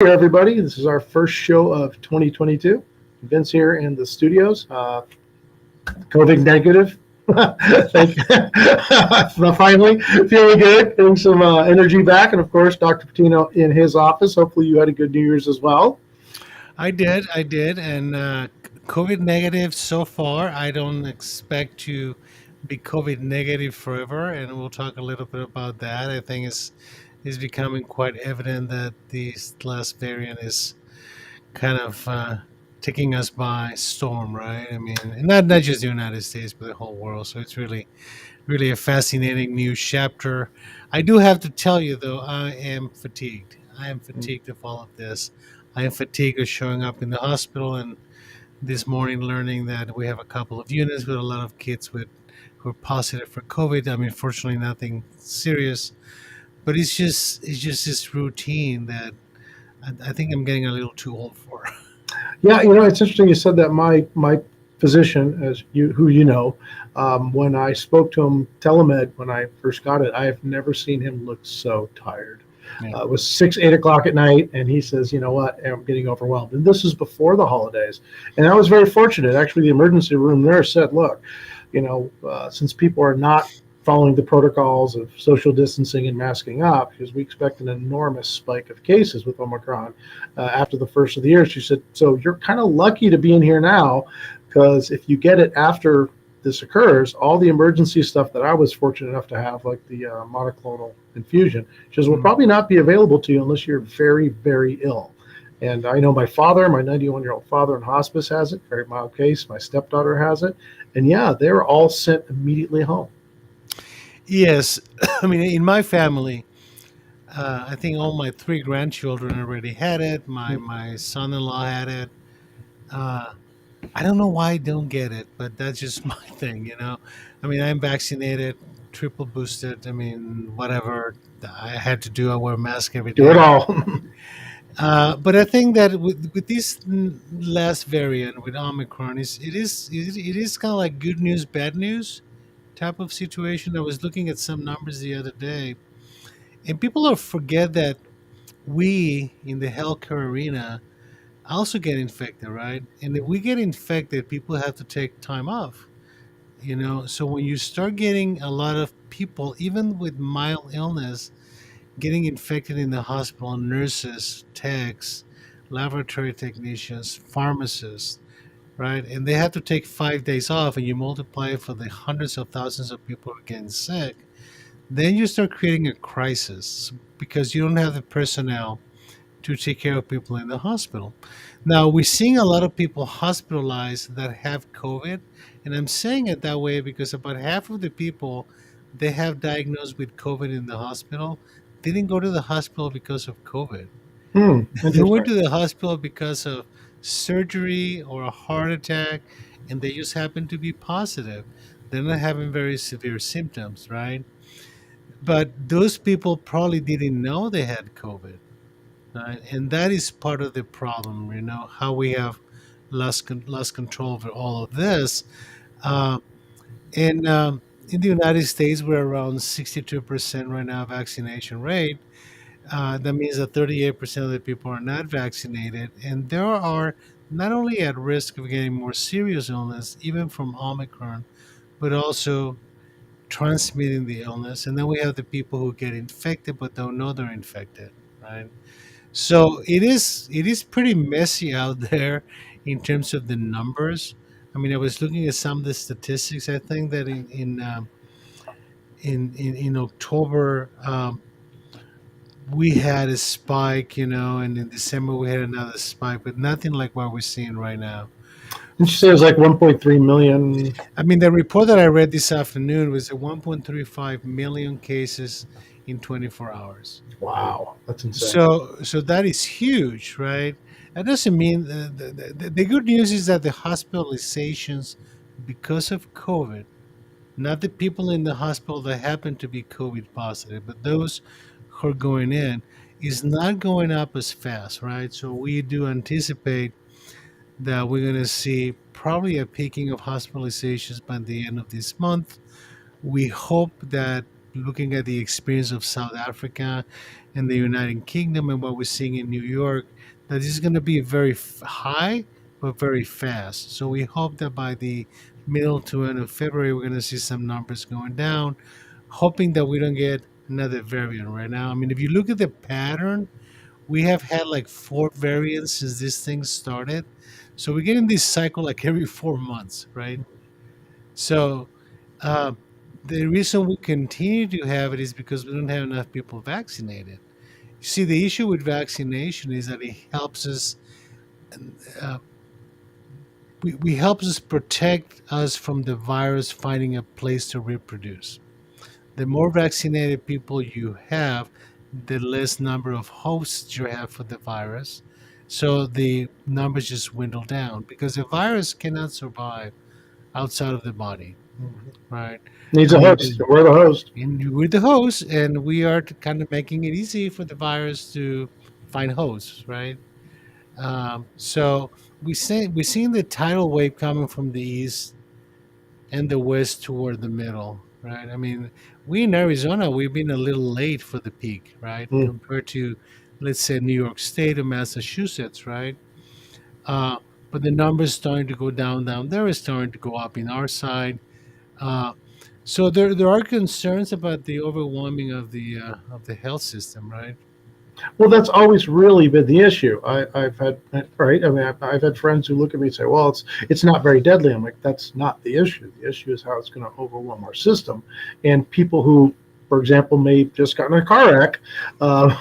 Hey, everybody. This is our first show of 2022. Vince here in the studios. COVID negative. Thank you. Finally, feeling good, getting some energy back. And of course, Dr. Patino in his office. Hopefully, you had a good New Year's as well. I did, and COVID negative so far. I don't expect to be COVID negative forever, and we'll talk a little bit about that. I think it's becoming quite evident that this last variant is kind of taking us by storm, right? I mean, and not just the United States, but the whole world. So it's really a fascinating new chapter. I do have to tell you though, I am fatigued. I am fatigued of all of this. I am fatigued of showing up in the hospital and this morning learning that we have a couple of units with a lot of kids with who are positive for COVID. I mean, fortunately, nothing serious, but it's just this routine that I think I'm getting a little too old for. Yeah, it's interesting you said that. My physician, as you who you know, when I spoke to him telemed when I first got it, I have never seen him look so tired. Yeah. It was 8 o'clock at night, and he says, "You know what? I'm getting overwhelmed." And this is before the holidays, and I was very fortunate. Actually, the emergency room nurse said, "Look, since people are not following the protocols of social distancing and masking up, because we expect an enormous spike of cases with Omicron after the first of the year." She said, "So you're kind of lucky to be in here now, because if you get it after this occurs, all the emergency stuff that I was fortunate enough to have, like the monoclonal infusion, she says, will Mm. probably not be available to you unless you're very, very ill." And I know my father, my 91-year-old father in hospice has it, very mild case. My stepdaughter has it. And yeah, they were all sent immediately home. Yes, I mean, in my family, I think all my three grandchildren already had it. My son-in-law had it. Uh, I don't know why I don't get it, but that's just my thing. I mean, I'm vaccinated, triple boosted. I mean, whatever I had to do, I wear a mask every Do it day. all. But I think that with this last variant with Omicron, it is kind of like good news, bad news type of situation. I was looking at some numbers the other day, and people don't forget that we in the healthcare arena also get infected, right? And if we get infected, people have to take time off. So when you start getting a lot of people, even with mild illness, getting infected in the hospital, nurses, techs, laboratory technicians, pharmacists, right? And they have to take 5 days off, and you multiply it for the hundreds of thousands of people who are getting sick, then you start creating a crisis because you don't have the personnel to take care of people in the hospital. Now, we're seeing a lot of people hospitalized that have COVID, and I'm saying it that way because about half of the people they have diagnosed with COVID in the hospital didn't go to the hospital because of COVID. They went Interesting. to the hospital because of surgery or a heart attack, and they just happened to be positive. They're not having very severe symptoms, right? But those people probably didn't know they had COVID, right? And that is part of the problem, how we have lost control over all of this. Uh, and in the United States, we're around 62% right now vaccination rate. That means that 38% of the people are not vaccinated, and there are not only at risk of getting more serious illness, even from Omicron, but also transmitting the illness. And then we have the people who get infected but don't know they're infected, right? So it is pretty messy out there in terms of the numbers. I mean, I was looking at some of the statistics. I think that in October, we had a spike, and in December we had another spike, but nothing like what we're seeing right now. And she says like 1.3 million. I mean, the report that I read this afternoon was at 1.35 million cases in 24 hours. Wow, that's insane. So that is huge, right? That doesn't mean the good news is that the hospitalizations because of COVID, not the people in the hospital that happen to be COVID positive, but those who are going in, is not going up as fast, right? So we do anticipate that we're going to see probably a peaking of hospitalizations by the end of this month. We hope that looking at the experience of South Africa and the United Kingdom and what we're seeing in New York, that this is going to be very high but very fast. So we hope that by the middle to end of February, we're going to see some numbers going down, hoping that we don't get another variant right now. I mean, if you look at the pattern, we have had like four variants since this thing started. So we're getting this cycle like every 4 months, right? So uh, the reason we continue to have it is because we don't have enough people vaccinated. You see, the issue with vaccination is that it helps us, uh, we helps us protect us from the virus finding a place to reproduce. The more vaccinated people you have, the less number of hosts you have for the virus. So the numbers just dwindle down because the virus cannot survive outside of the body, right? Needs I a mean, host. We're the host. and we're the host, and we are kind of making it easy for the virus to find hosts, right? So we're seeing the tidal wave coming from the east and the west toward the middle, right? I mean, we in Arizona, we've been a little late for the peak, right? Mm. Compared to, let's say, New York State or Massachusetts, right? Uh, but the numbers starting to go down there is starting to go up in our side. Uh, so there are concerns about the overwhelming of the health system, right? Well, that's always really been the issue. I've had right. I mean, I've had friends who look at me and say, "Well, it's not very deadly." I'm like, "That's not the issue. The issue is how it's going to overwhelm our system." And people who, for example, may just got in a car wreck,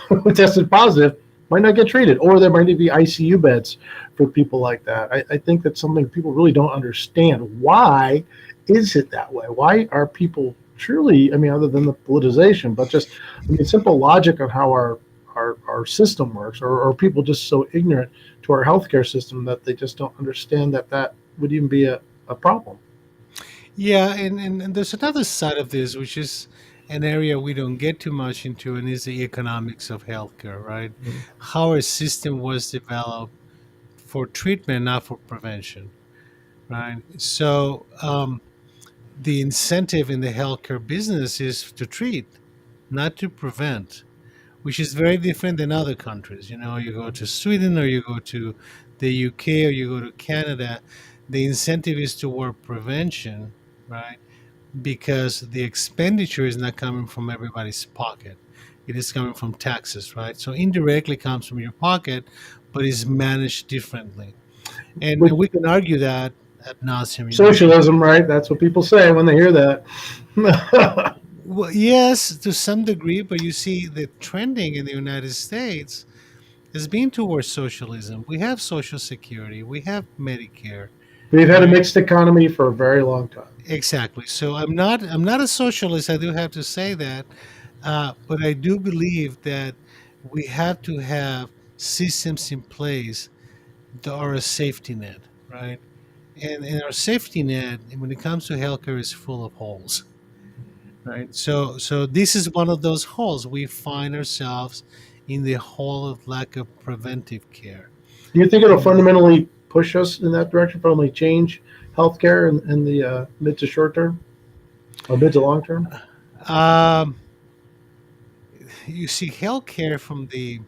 who tested positive, might not get treated, or there might need to be ICU beds for people like that. I think that's something people really don't understand. Why is it that way? Why are people truly? I mean, other than the politicization, but just I mean, simple logic of how our system works, or people just so ignorant to our healthcare system that they just don't understand that that would even be a problem. Yeah, and there's another side of this, which is an area we don't get too much into, and is the economics of healthcare, right? Mhm. How our system was developed for treatment, not for prevention, right? So the incentive in the healthcare business is to treat, not to prevent, which is very different than other countries. You know, you go to Sweden or you go to the UK or you go to Canada, the incentive is toward prevention, right? Because the expenditure is not coming from everybody's pocket. It is coming from taxes, right? So indirectly comes from your pocket, but is managed differently. And With we can argue that ad nauseum, you know. socialism, right? That's what people say when they hear that. Well, yes, to some degree, but you see the trending in the United States has been towards socialism. We have Social Security, we have Medicare, We've had a right? mixed economy for a very long time. Exactly. So I'm not a socialist. I do have to say that, but I do believe that we have to have systems in place that are a safety net, right? And our safety net, when it comes to healthcare, is full of holes, right? So this is one of those holes. We find ourselves in the hole of lack of preventive care. Do you think it'll And fundamentally push us in that direction? Fundamentally change healthcare in the mid to short term or mid to long term? um, you see, healthcare from the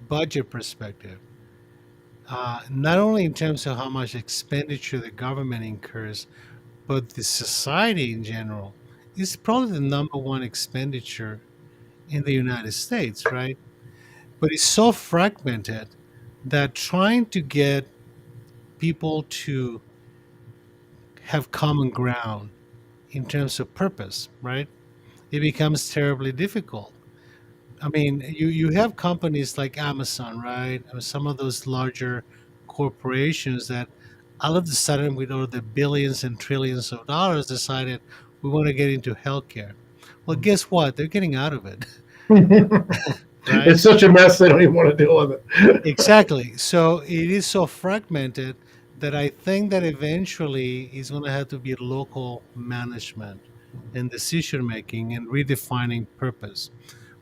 budget perspective, not only in terms of how much expenditure the government incurs, but the society in general, is probably the number one expenditure in the United States, right? But it's so fragmented that trying to get people to have common ground in terms of purpose, right? It becomes terribly difficult. I mean, you have companies like Amazon, right? Or some of those larger corporations that all of a sudden, with all the billions and trillions of dollars, decided we want to get into healthcare. Well, guess what? They're getting out of it, right? It's such a mess they don't even want to deal with it. Exactly. So it is so fragmented that I think that eventually it's going to have to be local management and decision making and redefining purpose,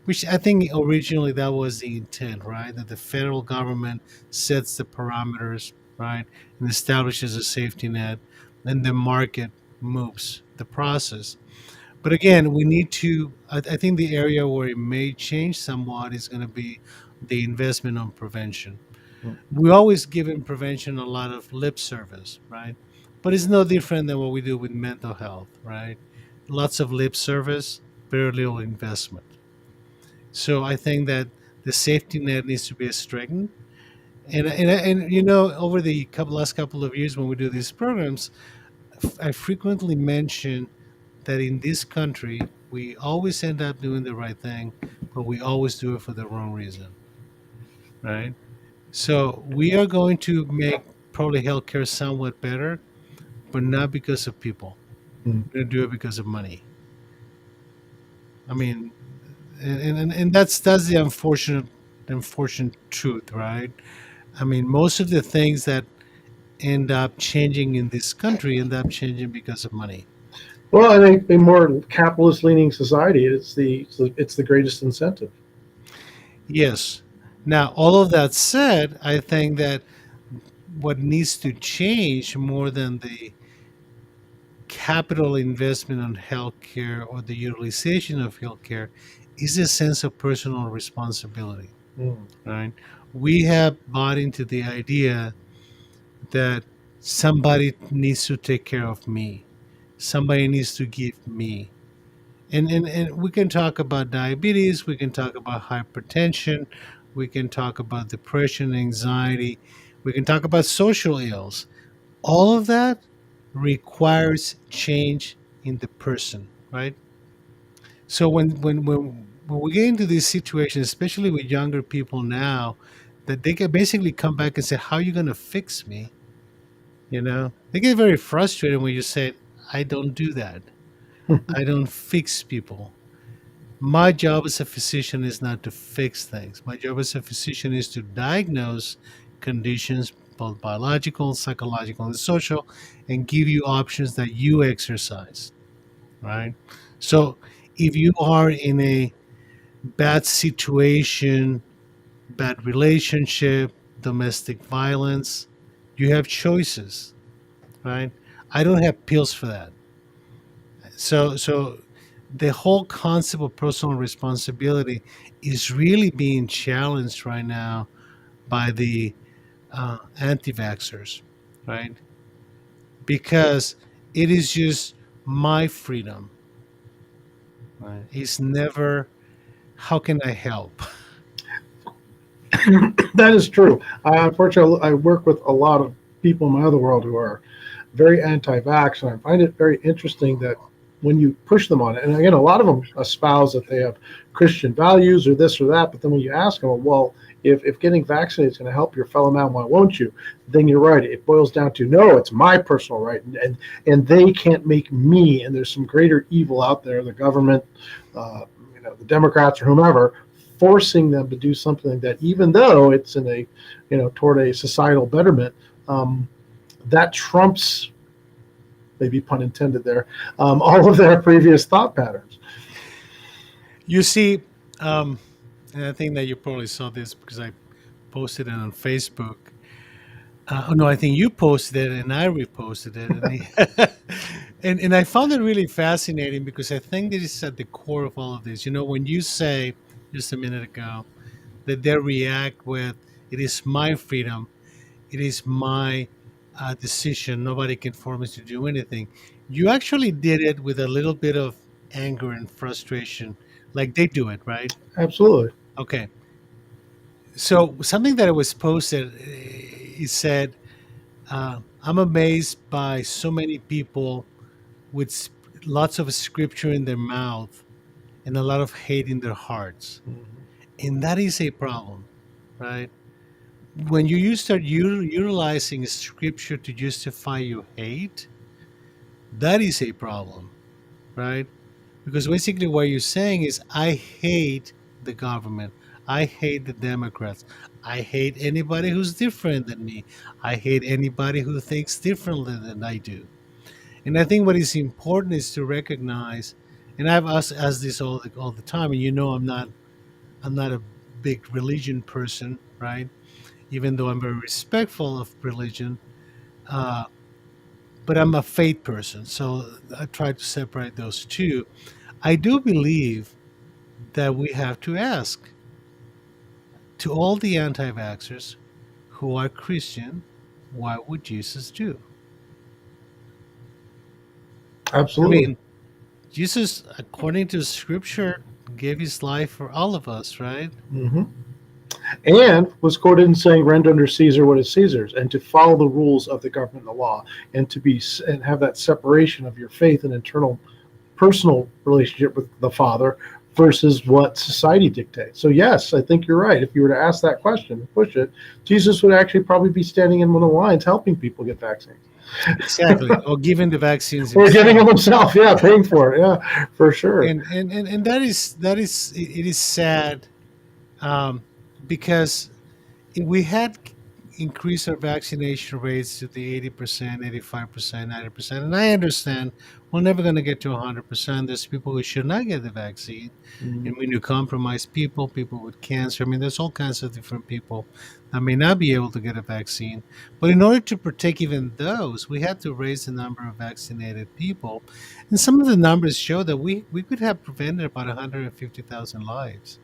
which I think originally that was the intent, right? That the federal government sets the parameters, right, and establishes a safety net, and the market moves the process. But again, we need to. I think the area where it may change somewhat is going to be the investment on prevention. We always give in prevention a lot of lip service, right? But it's no different than what we do with mental health, right? Lots of lip service, very little investment. So I think that the safety net needs to be strengthened. And you know, over the last couple of years when we do these programs, I frequently mention that in this country we always end up doing the right thing, but we always do it for the wrong reason, right? So we are going to make probably healthcare somewhat better, but not because of people. Mm. We're going to do it because of money. I mean, and that's the unfortunate truth, right? I mean, most of the things that end up changing in this country end up changing because of money. Well, I think a more capitalist leaning society, it's the greatest incentive. Yes. Now, all of that said, I think that what needs to change more than the capital investment on healthcare or the utilization of healthcare is a sense of personal responsibility, Mm. right? We have bought into the idea that somebody needs to take care of me, somebody needs to give me. And we can talk about diabetes, we can talk about hypertension, we can talk about depression, anxiety, we can talk about social ills. All of that requires change in the person, right? So when we get into these situations, especially with younger people now, that they can basically come back and say, "How are you going to fix me?" You know, they get very frustrated when you say, "I don't do that. I don't fix people. My job as a physician is not to fix things. My job as a physician is to diagnose conditions, both biological, psychological, and social, and give you options that you exercise." Right? So if you are in a bad situation, bad relationship, domestic violence, you have choices, right? I don't have pills for that. So the whole concept of personal responsibility is really being challenged right now by the anti-vaxxers, right? Because it is just my freedom. Right? It's never how can I help. That is true. Unfortunately, I work with a lot of people in my other world who are very anti-vax, and I find it very interesting that when you push them on it, and again, a lot of them espouse that they have Christian values or this or that, but then when you ask them, well, if getting vaccinated is going to help your fellow man, why won't you? Then you're right. It boils down to no, it's my personal right, and they can't make me. And there's some greater evil out there, the government, the Democrats or whomever, forcing them to do something that, even though it's in a, toward a societal betterment, um, that trumps, maybe pun intended there, all of their previous thought patterns. You see, and I think that you probably saw this because I posted it on Facebook. Oh no, I think you posted it and I reposted it, and I found it really fascinating because I think this is at the core of all of this. You know, when you say just a minute ago that they react with, "It is my freedom, it is my decision. Nobody can force me to do anything." You actually did it with a little bit of anger and frustration, like they do it, right? Absolutely. Okay. So something that was posted, it said, "I'm amazed by so many people with lots of scripture in their mouth and a lot of hate in their hearts," and that is a problem, right? When you start utilizing scripture to justify your hate, that is a problem, right? Because basically what you're saying is, I hate the government. I hate the Democrats. I hate anybody who's different than me. I hate anybody who thinks differently than I do. And I think what is important is to recognize, and I've asked this all the time, and you know I'm not a big religion person, right? Even though I'm very respectful of religion. Uh, but I'm a faith person, so I try to separate those two. I do believe that we have to ask to all the anti-vaxxers who are Christian, what would Jesus do? I Absolutely. mean, Jesus, according to Scripture, gave his life for all of us, right? Hmm. And was quoted in saying, "Render unto Caesar what is Caesar's," and to follow the rules of the government and the law, and to be and have that separation of your faith and internal personal relationship with the Father versus what society dictates. So yes, I think you're right. If you were to ask that question, push it, Jesus would actually probably be standing in one of the lines helping people get vaccines. Exactly. Or giving the vaccines Or giving them himself. himself, yeah, paying for it, yeah, for sure. And that is it is sad, um, because if we had increased our vaccination rates to the 80%, 85%, 90%, and I understand we're never going to get to 100%. There's people who should not get the vaccine, Mm. immunocompromised people, people with cancer. I mean, there's all kinds of different people that may not be able to get a vaccine. But in order to protect even those, we had to raise the number of vaccinated people. And some of the numbers show that we could have prevented about 150,000 lives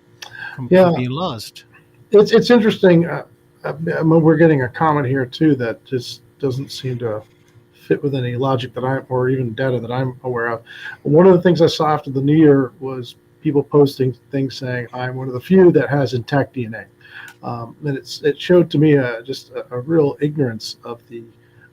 from Yeah, being lost. it's interesting. I mean, we're getting a comment here too that just doesn't seem to fit with any logic that I'm, or even data that I'm aware of. One of the things I saw after the new year was people posting things saying, "I'm one of the few that has intact DNA," and it showed to me just a real ignorance of the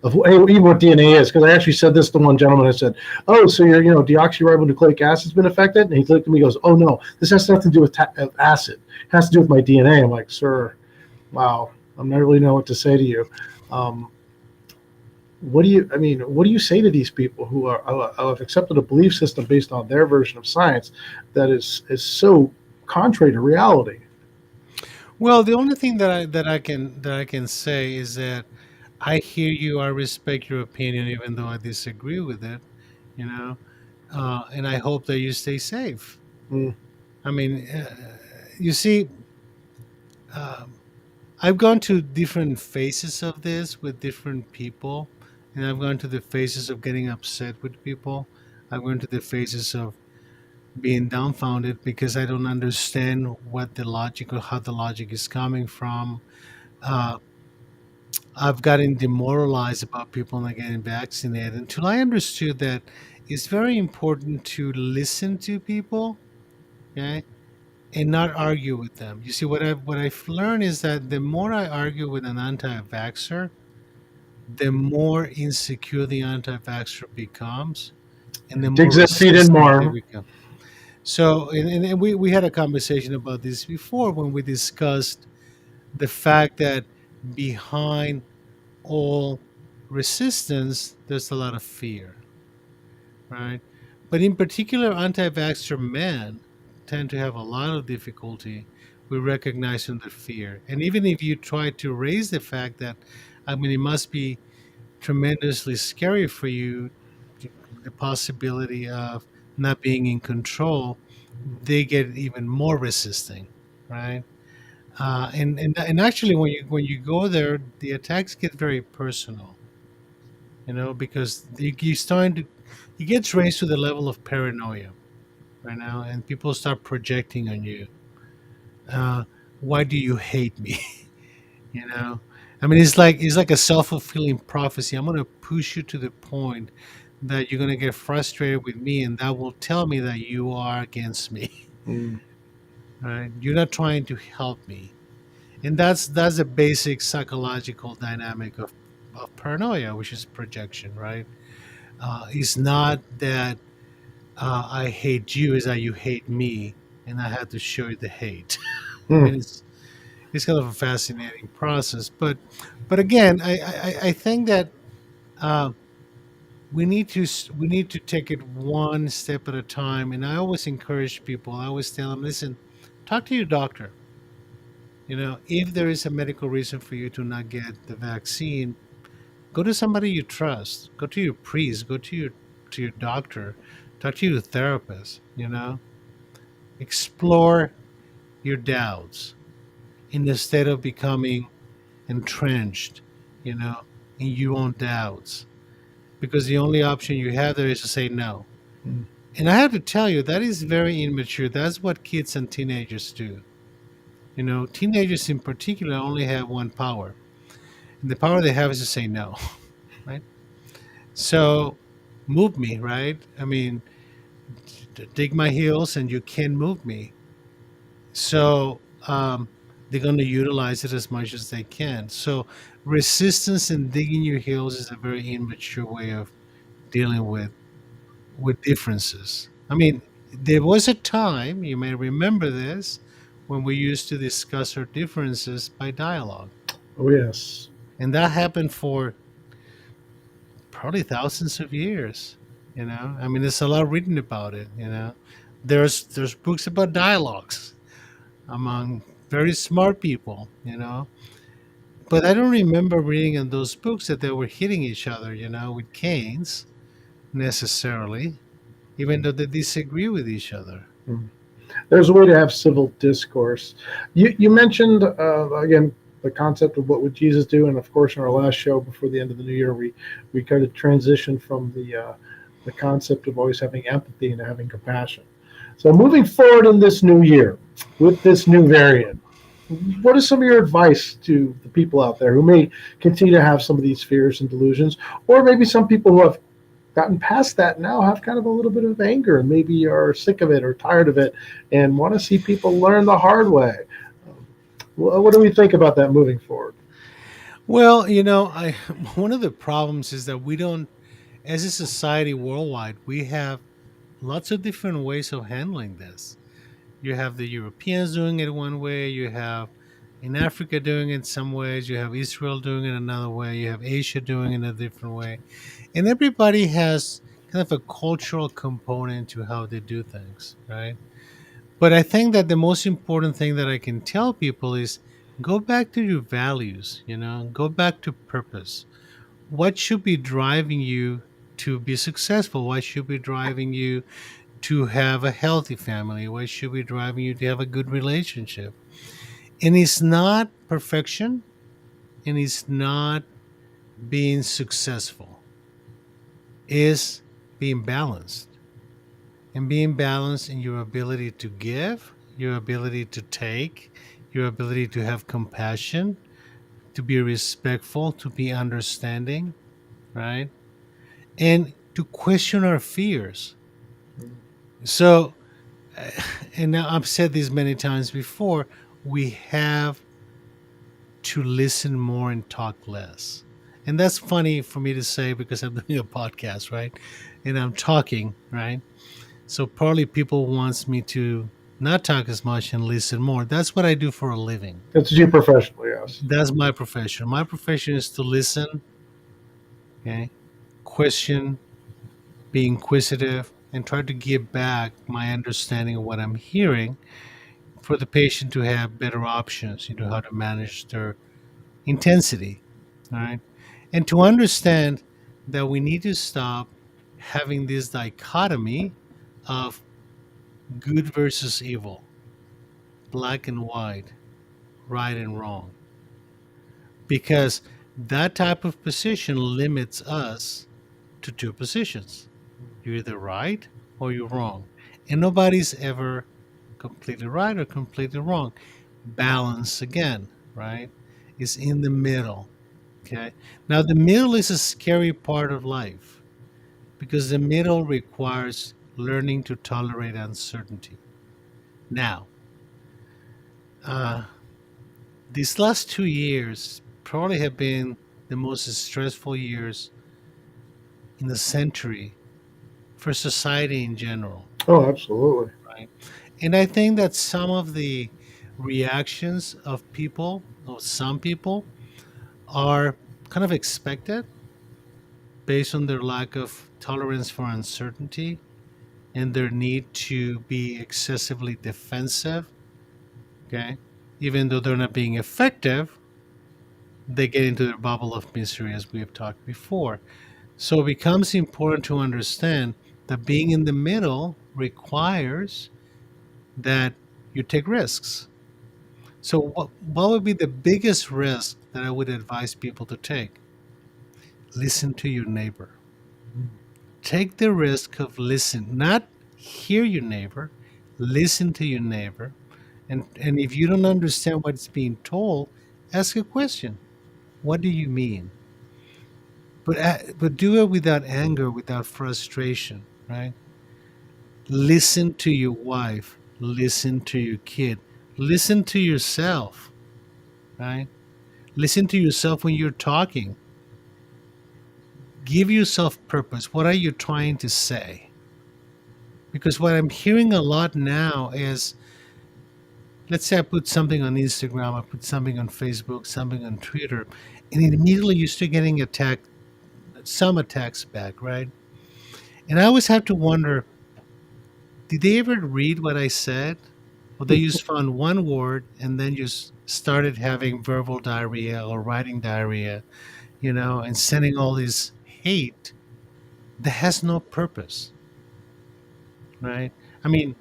of even what DNA is. Because I actually said this to one gentleman. I said, "Oh, so your deoxyribonucleic acid's been affected?" And he looked at me, and goes, "Oh no, this has nothing to do with acid. It has to do with my DNA." I'm like, "Sir, wow, I'm not really know what to say to you." Um, what do you? I mean, what do you say to these people who are have accepted a belief system based on their version of science that is so contrary to reality? Well, the only thing that I can say is that I hear you. I respect your opinion, even though I disagree with it. You know, and I hope that you stay safe. Mm. I mean, you see, um, I've gone to different phases of this with different people, and I've gone to the phases of getting upset with people. I've gone to the phases of being dumbfounded because I don't understand what the logic or how the logic is coming from. Uh, I've gotten demoralized about people not getting vaccinated until I understood that it's very important to listen to people, okay, and not argue with them. You see, what I've learned is that the more I argue with an anti-vaxxer, the more insecure the anti-vaxxer becomes, and the more Digs their feet in resistant they more. become. So, and we had a conversation about this before when we discussed the fact that behind all resistance, there's a lot of fear, right? But in particular, anti vaxxer men tend to have a lot of difficulty with recognizing the fear. And even if you try to raise the fact that, I mean, it must be tremendously scary for you, the possibility of not being in control, they get even more resisting, right? And actually, when you go there, the attacks get very personal, because you starting to it gets raised to the level of paranoia right now, and people start projecting on you. Uh, why do you hate me? you know, I mean, it's like a self fulfilling prophecy. I'm going to push you to the point that you're going to get frustrated with me, and that will tell me that you are against me. Mm. Right? You're not trying to help me, and that's a basic psychological dynamic of paranoia, which is projection, right? It's not that I hate you, is that you hate me, and I had to show you the hate. I Mm. mean, it's kind of a fascinating process, but again, I think that uh, we need to take it one step at a time, and I always encourage people. I always tell them, listen, talk to your doctor. If there is a medical reason for you to not get the vaccine, go to somebody you trust. Go to your priest. Go to your doctor. Talk to your therapist. Explore your doubts instead of becoming entrenched, you know, in your own doubts. because the only option you have there is to say no. Mm. And I have to tell you, that is very immature. That's what kids and teenagers do. You know, teenagers in particular only have one power, and the power they have is to say no, right? So move me, right? I mean, dig my heels and you can't move me. So they're going to utilize it as much as they can. So resistance and digging your heels is a very immature way of dealing with differences. I mean, there was a time, you may remember this, when we used to discuss our differences by dialogue. Oh, yes. And that happened for probably thousands of years. You know, I mean, there's a lot written about it. You know, there's books about dialogues among very smart people. You know, but I don't remember reading in those books that they were hitting each other. You know, with canes necessarily, even though they disagree with each other. Mm. There's a way to have civil discourse. You mentioned again the concept of what would Jesus do, and of course, in our last show before the end of the new year, we kind of transitioned from the concept of always having empathy and having compassion. So moving forward in this new year with this new variant, what is some of your advice to the people out there who may continue to have some of these fears and delusions, or maybe some people who have gotten past that now have kind of a little bit of anger and maybe are sick of it or tired of it and want to see people learn the hard way? What do we think about that moving forward? Well, you know, I one of the problems is that we don't, as a society worldwide, we have lots of different ways of handling this. You have the Europeans doing it one way, you have in Africa doing it some ways, you have Israel doing it another way, you have Asia doing it a different way. And everybody has kind of a cultural component to how they do things, right? But I think that the most important thing that I can tell people is go back to your values, you know, go back to purpose. What should be driving you to be successful? What should be driving you to have a healthy family? What should be driving you to have a good relationship? And it's not perfection and it's not being successful, it's being balanced. And being balanced in your ability to give, your ability to take, your ability to have compassion, to be respectful, to be understanding, right? And to question our fears. So, and now I've said this many times before, we have to listen more and talk less. And that's funny for me to say because I'm doing a podcast, right? And I'm talking, right? So probably people wants me to not talk as much and listen more. That's what I do for a living. That's you professionally, yes. That's my profession. My profession is to listen, okay, question, be inquisitive, and try to give back my understanding of what I'm hearing for the patient to have better options, you know, how to manage their intensity, all right? And to understand that we need to stop having this dichotomy of good versus evil, black and white, right and wrong, because that type of position limits us to two positions. You're either right or you're wrong. And nobody's ever completely right or completely wrong. Balance, again, right, is in the middle. Okay. Now, the middle is a scary part of life because the middle requires learning to tolerate uncertainty. Now, uh, these last 2 years probably have been the most stressful years in the century for society in general, Oh, absolutely. right? And I think that some of the reactions of people, of some people, are kind of expected based on their lack of tolerance for uncertainty and their need to be excessively defensive, okay? Even though they're not being effective, they get into their bubble of misery, as we have talked before. So it becomes important to understand that being in the middle requires that you take risks. So, what would be the biggest risk that I would advise people to take? Listen to your neighbor. Take the risk of listen, not hear your neighbor, listen to your neighbor. And if you don't understand what's being told, ask a question. What do you mean? But do it without anger, without frustration, right? Listen to your wife, listen to your kid, listen to yourself, right? Listen to yourself when you're talking. Give yourself purpose. What are you trying to say? Because what I'm hearing a lot now is, let's say I put something on Instagram, I put something on Facebook, something on Twitter, and immediately you start getting attacked, some attacks back, right? And I always have to wonder, did they ever read what I said? Or they just found one word and then just started having verbal diarrhea or writing diarrhea, and sending all this hate that has no purpose, right? I mean,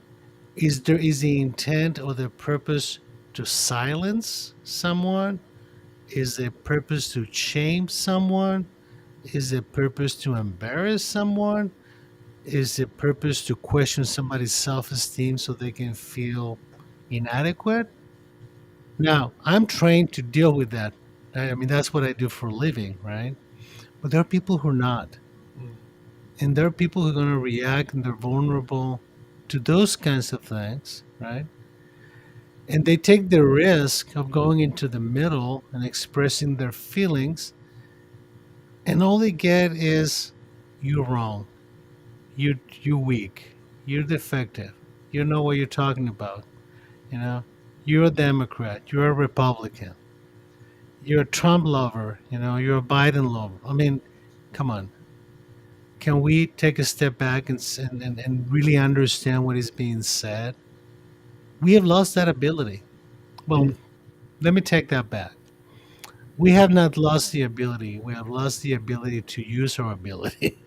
is the intent or the purpose to silence someone? Is the purpose to shame someone? Is the purpose to embarrass someone? Is the purpose to question somebody's self-esteem so they can feel inadequate? Now, I'm trained to deal with that. I mean, that's what I do for a living, right? But there are people who are not. And there are people who are going to react and they're vulnerable to those kinds of things, right? And they take the risk of going into the middle and expressing their feelings, and all they get is, you're wrong, you're weak, you're defective, you know what you're talking about, you know, you're a Democrat, you're a Republican, you're a Trump lover, you're a Biden lover. I mean, come on. Can we take a step back and really understand what is being said? We have lost that ability. Well, Mm. let me take that back. We have not lost the ability. We have lost the ability to use our ability.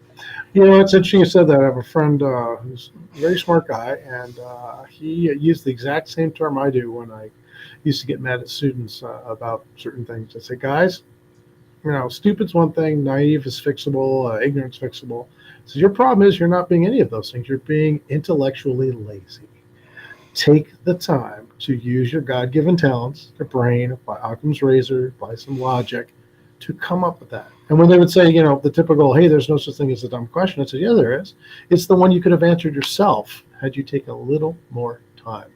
It's interesting you said that. I have a friend who's a very smart guy, and he used the exact same term I do when I used to get mad at students about certain things. I say, guys, stupid's one thing, naive is fixable, ignorance fixable. So your problem is you're not being any of those things. You're being intellectually lazy. Take the time to use your God-given talents, your brain, apply Occam's razor, apply some logic to come up with that. And when they would say, the typical, hey, there's no such thing as a dumb question, I said, yeah, there is. It's the one you could have answered yourself had you taken a little more time.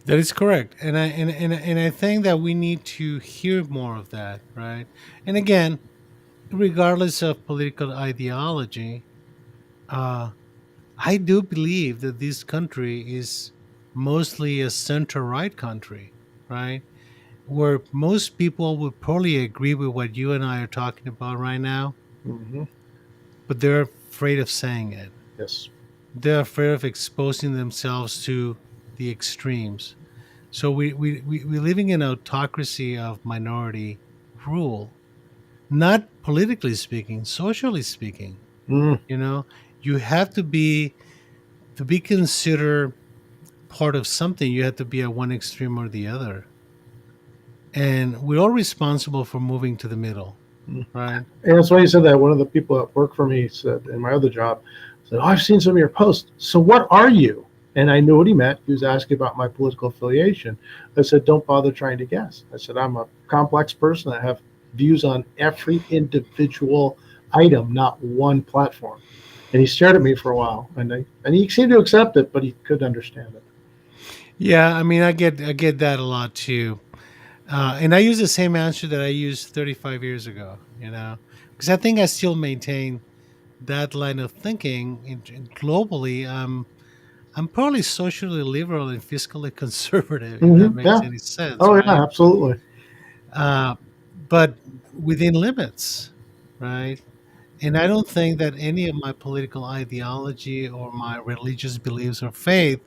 That is correct, and I think that we need to hear more of that, right? And again, regardless of political ideology, uh, I do believe that this country is mostly a center-right country, right? Where most people would probably agree with what you and I are talking about right now, Hmm. but they're afraid of saying it. Yes. They're afraid of exposing themselves to the extremes. So we're living in an autocracy of minority rule, not politically speaking, socially speaking. Mm. You know, you have to be considered part of something, you have to be at one extreme or the other. And we're all responsible for moving to the middle, Mm. right? And that's why you said that. One of the people that work for me said in my other job, said, "Oh, I've seen some of your posts. So what are you?" And I knew what he meant. He was asking about my political affiliation. I said, "Don't bother trying to guess." I said, "I'm a complex person. I have views on every individual item, not one platform." And he stared at me for a while, and he seemed to accept it, but he couldn't understand it. Yeah, I mean, I get that a lot too. And I use the same answer that I used 35 years ago, because I think I still maintain that line of thinking globally. I'm probably socially liberal and fiscally conservative, if that makes Yeah. any sense, Oh, yeah. right? Absolutely. Uh, but within limits, right? And I don't think that any of my political ideology or my religious beliefs or faith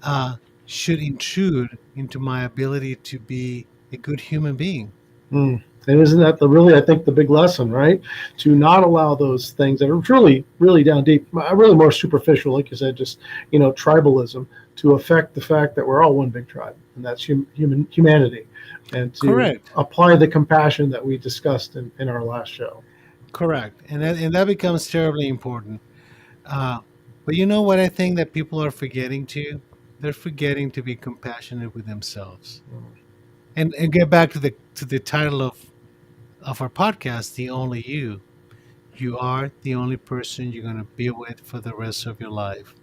uh, should intrude into my ability to be a good human being. Mm. And isn't that really, I think, the big lesson, right? To not allow those things that are truly, really down deep, really more superficial, like you said, just tribalism, to affect the fact that we're all one big tribe, and that's humanity, and to Correct. apply the compassion that we discussed in our last show. Correct, and that becomes terribly important. Uh, but you know what I think that people are forgetting to? They're forgetting to be compassionate with themselves. And get back to the title of our podcast, The Only You. You are the only person you're going to be with for the rest of your life.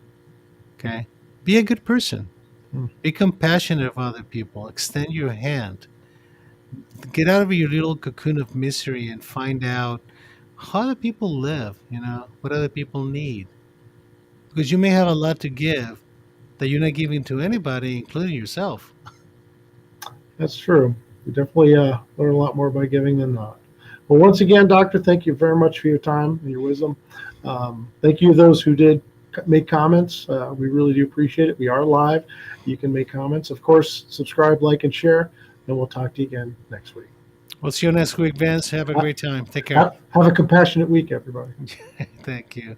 Okay? Be a good person. Mm. Be compassionate of other people. Extend your hand. Get out of your little cocoon of misery and find out how other people live, what other people need. Because you may have a lot to give that you're not giving to anybody, including yourself. That's true. You definitely learn a lot more by giving than not. Well, once again, Doctor, thank you very much for your time and your wisdom. Thank you, those who did make comments. We really do appreciate it. We are live. You can make comments. Of course, subscribe, like, and share, and we'll talk to you again next week. We'll see you next week, Vince. Have a great time. Take care. Have a compassionate week, everybody. Thank you.